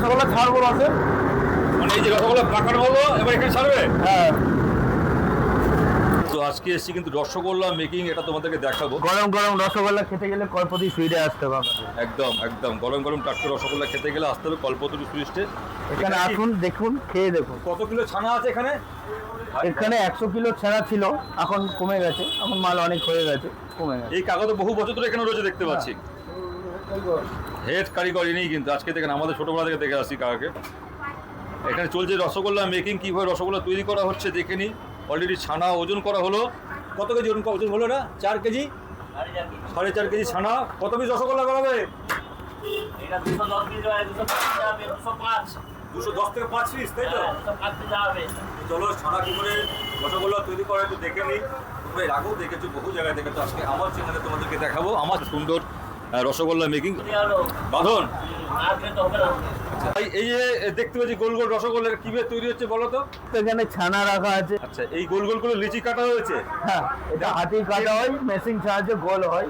রসগোল্লা ছাড়বো রসে। মানে এই যে রসগোল্লা পাকানো হলো এবার এখানে ছাড়বে। হ্যাঁ, তো আজকে এসেছি কিন্তু রসগোল্লা মেকিং, এটা তোমাদেরকে দেখাবো। গরম গরম রসগোল্লা খেতে গেলে কল্পতরু সুইটে আসতে হবে আপনাদের। একদম একদম গরম গরম টাটকা রসগোল্লা খেতে গেলে আসতে হবে কল্পতরু সুইটে। এখানে আসুন, দেখুন, খেয়ে দেখুন। কত কিলো ছানা আছে এখানে? এখানে 100 কিলো ছানা ছিল, এখন কমে গেছে, এখন মাল অনেক হয়ে গেছে, কমে গেছে। এই কাকা তো বহু বছর ধরে এখানে রয়েছে দেখতে পাচ্ছি। হেড কারিগর ইনি কিন্তু, আজকে দেখেন আমাদের ছোটবেলা থেকে দেখে আসছি কাকাকে। এখানে চলছে রসগোল্লা মেকিং, কীভাবে রসগোল্লা তৈরি করা হচ্ছে দেখে নিই। অলরেডি ছানা ওজন করা হলো। কত কেজি ওজন হলো না? 4 কেজি, 4.5 কেজি ছানা। কত পিস রসগোল্লা করাবে? 210 থেকে 5 পিস, তাই তো? চলো ছানা কি করে রসগোল্লা তৈরি করে একটু দেখে নিই। তোমরা এর আগেও দেখেছো, বহু জায়গায় দেখেছো, আজকে আমার চ্যানেলে তোমাদেরকে দেখাবো আমার সুন্দর রসগোল্লা মেকিং বাঁধন। এই যে দেখতে পাচ্ছি গোল গোল রসগোল্লা, কিভাবে তৈরি হচ্ছে বলো তো? এখানে ছানা রাখা আছে। আচ্ছা, এই গোল গোল করে লিচি কাটা হয়েছে। হ্যাঁ, এটা হাতেই কাটা হয়, মেশিন সাহায্যে গোল হয়।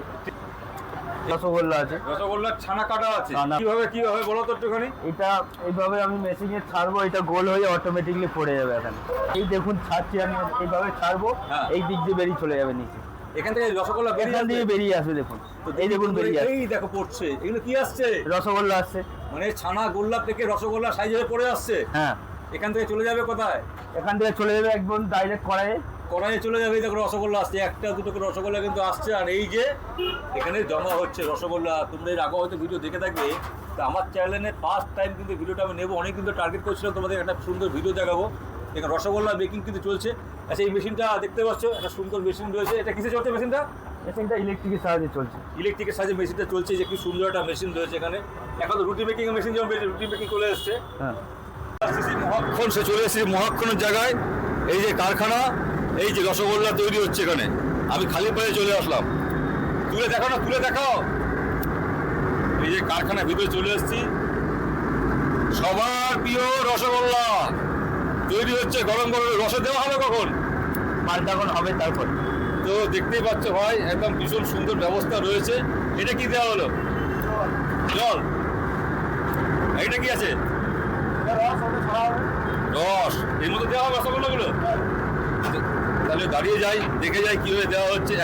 রসগোল্লা আছে, রসগোল্লার ছানা কাটা আছে। ছানা। কিভাবে বলো তো একটুখানি। এটা এইভাবে আমি মেশিনে ছাড়বো, এটা গোল হয়ে অটোমেটিকলি পড়ে যাবে এখানে। এই দেখুন ছাড়ছি আমি, এইভাবে ছাড়বো, হ্যাঁ। এই দিক দিয়ে বেরিয়ে চলে যাবে নিচে। এখান থেকে রসগোল্লা এখান দিয়ে বেরিয়ে আসবে, দেখুন, এই দেখুন বেরিয়ে আসবে। এই দেখো পড়ছে, এগুলো কি আসছে? রসগোল্লা আসছে। মানে ছানা গোল্লা থেকে রসগোল্লা সাইজ হয়ে পড়ে আসছে। হ্যাঁ, এখান থেকে চলে যাবে কোথায়? এখান থেকে চলে যাবে একদম ডাইরেক্ট কড়াইয়ে। কড়াইয়ে চলে যাবে। এই দেখো রসগোল্লা আসছে, একটা দুটো করে রসগোল্লা কিন্তু আসছে। আর এই যে এখানে জমা হচ্ছে রসগোল্লা। তোমরা এর আগে হয়তো ভিডিও দেখে থাকবে। তো আমার চ্যানেলে ফার্স্ট টাইম কিন্তু ভিডিওটা আমি নেবো, অনেক কিন্তু টার্গেট করছিলাম তোমাদের একটা সুন্দর ভিডিও দেখাবো। এখানে রসগোল্লা মেকিং কিন্তু চলছে। আচ্ছা, এই মেশিনটা দেখতে পাচ্ছ, একটা সুন্দর মেশিন রয়েছে। এটা কিসে চলছে মেশিনটা? মেশিনটা ইলেকট্রিকের সাহায্যে চলছে। ইলেকট্রিকের সাহায্যে মেশিনটা চলছে। যে কি সুন্দর একটা মেশিন রয়েছে এখানে। এখন তো রুটি মেকিং মেশিন, যেমন রুটি মেকিং চলে এসছে। হ্যাঁ, মহাক্ষণ সে চলে এসেছে মহাক্ষণের জায়গায়। এই যে কারখানা, এই যে রসগোল্লা তৈরি হচ্ছে এখানে। আমি খালি পায়ে চলে আসলাম। তুলে দেখাও না, তুলে দেখাও। এই যে কারখানার ভিতরে চলে এসেছি। সবার প্রিয় রসগোল্লা তৈরি হচ্ছে গরম গরম। রসে দেওয়া হবে কখন? মালটা এখন হবে তারপর। তো দেখতেই পাচ্ছ ভাই, একদম ভীষণ সুন্দর ব্যবস্থা রয়েছে। এটা কি দেওয়া হলো? জল। এটা কি আছে? রস। এর মধ্যে দেওয়া হবে রসগোল্লাগুলো। তাহলে দাঁড়িয়ে যাই, দেখে যাই কিভাবে দেওয়া হচ্ছে।